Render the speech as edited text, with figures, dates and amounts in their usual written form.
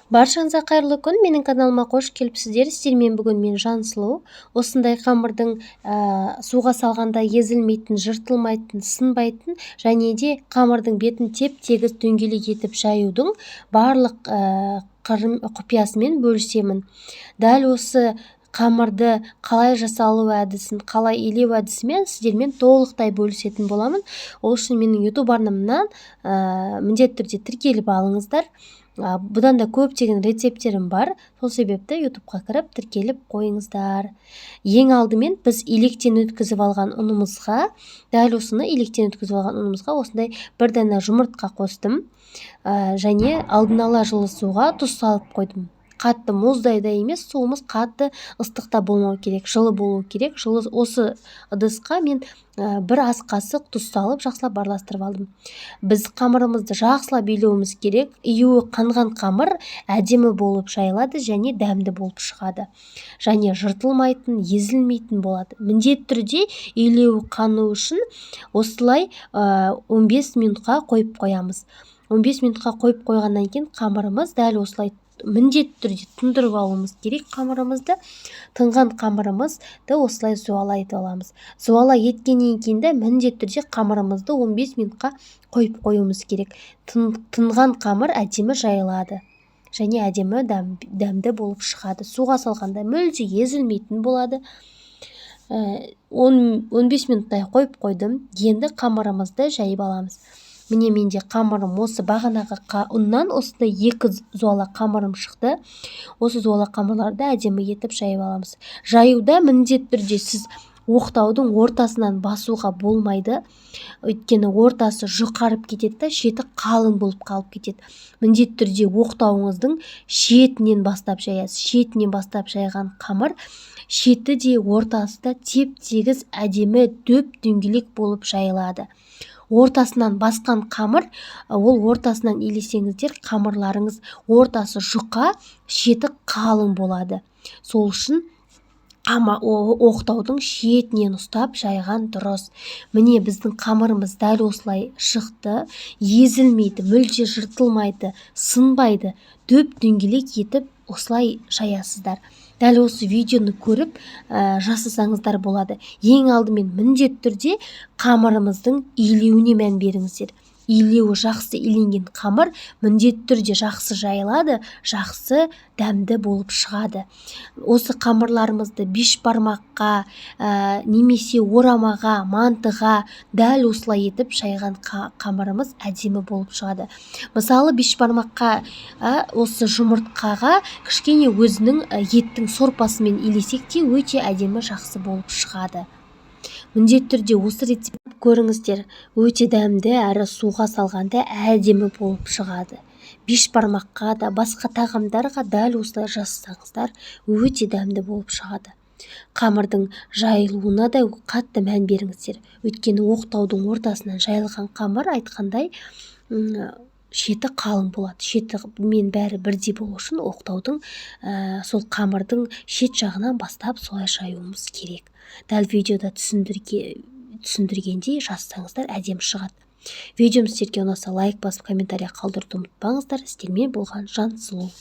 Баршаңызға қайырлы күн. Менің каналыма қош келіпсіздер. Сіздермен бүгін мен Жансұлу. Осындай қамырдың суға салғанда езілмейтін, жыртылмайтын, сынбайтын және де қамырдың бетін теп-тегіс дөңгелек етіп жаюдың барлық құпиясымен бөлісемін. Дәл осы қамырды қалай жасалу әдісін, қалай илеу әдісімен сіздермен толықтай бөлісетін боламын. Ол үшін менің YouTube арнамнан міндетті түрде тіркеліп алыңыздар. Бұдан да көптеген рецепттерім бар. Сол себепті YouTubeға кіріп тіркеліп қойыңыздар. Ең алдымен біз електен өткізіп алған ұнымызға, дәл осыны електен өткізіп алған ұнымызға осындай бір дана жұмыртқа қостым. Және алдын ала жылы суға тұз салып қойдым. Қатты мұздай да емес, суымыз қатты ыстықта болмау керек, жылы болу керек. Жылы осы ыдысқа мен бір ас қасық тұз салып жақсылап араластырып алдым. Біз қамырымызды жақсылап илеуіміз керек. Июі қанған қамыр әдемі болып жайылады және дәмді болып шығады. Және жыртылмайтын, езілмейтін болады. Міндетті түрде илеуі қану үшін осылай 15 минутқа қойып қоямыз. 15 минутқа қойып қойғаннан кейін қамырымыз дәл осылай міндетті түрде тұндырып алуымыз керек. Қамырымызды, тынған қамырымызды осылай зуалай аламыз. Зуалай еткеннен кейін де міндетті түрде қамырымызды 15 минутқа қойып қоюымыз керек. Тынған қамыр әдемі жайылады және әдемі дәмді болып шығады. Суға салғанда мүлде езілмейтін болады. 15 минуттай қойып қойдым. Енді қамырымызды жайып аламыз. Міне менде қамырым осы бағанағы ұннан осындай 2 зуала қамырым шықты. Осы зуала қамырларды әдемі етіп жайып аламыз. Жаюда міндетті түрде сіз оқтаудың ортасынан басуға болмайды. Өйткені ортасы жұқарып кетеді, шеті қалың болып қалып кетеді. Міндетті түрде оқтауыңыздың шетінен бастап жаясыз. Шетінен бастап жайған қамыр шеті де ортасы да теп-тегіс әдемі дөп-дөңгелек болып жайылады. Ортасынан басқан қамыр, ол ортасынан илесеңіздер, қамырларыңыз ортасы жұқа, шеті қалың болады. Сол үшін оқтаудың шетінен ұстап жайған дұрыс. Міне біздің қамырымыз дәл осылай шықты, езілмейді, мүлде жыртылмайды, сынбайды, дөп-дөңгелек етіп осылай жаясыздар. Дәл осы видеоны көріп жасасаңыздар болады. Ең алдымен міндетті түрде қамырымыздың илеуіне мән беріңіздер. Илеуі жақсы иленген қамыр міндетті түрде жақсы жайылады, жақсы дәмді болып шығады. Осы қамырларымызды бешбармаққа, немесе орамаға, мантыға дәл осылай етіп жайған қамырымыз әдемі болып шығады. Мысалы бешбармаққа, осы жұмыртқаға кішкене өзінің еттің сорпасымен илесек те өте әдемі жақсы болып шығады. Міндетті түрде осы рецепт көріңіздер, өте дәмді әрі суға салғанда әдемі болып шығады. Бешбармаққа да, басқа тағамдарға дәл осылай жасасаңыздар, өте дәмді болып шығады. Қамырдың жайылуына да қатты мән беріңіздер. Өйткені оқтаудың ортасынан жайылған қамыр айтқандай шеті қалың болады. Шеті мен бәрі бірдей болу үшін оқтаудың сол қамырдың шет жағынан бастап солай жаюымыз керек. Дәл видеода түсіндіргендей жазсаңыздар әдемі шығады. Видеом сіздерге ұнаса лайк басып комментария қалдыруды ұмытпаңыздар. Сіздермен болған Жансұлу.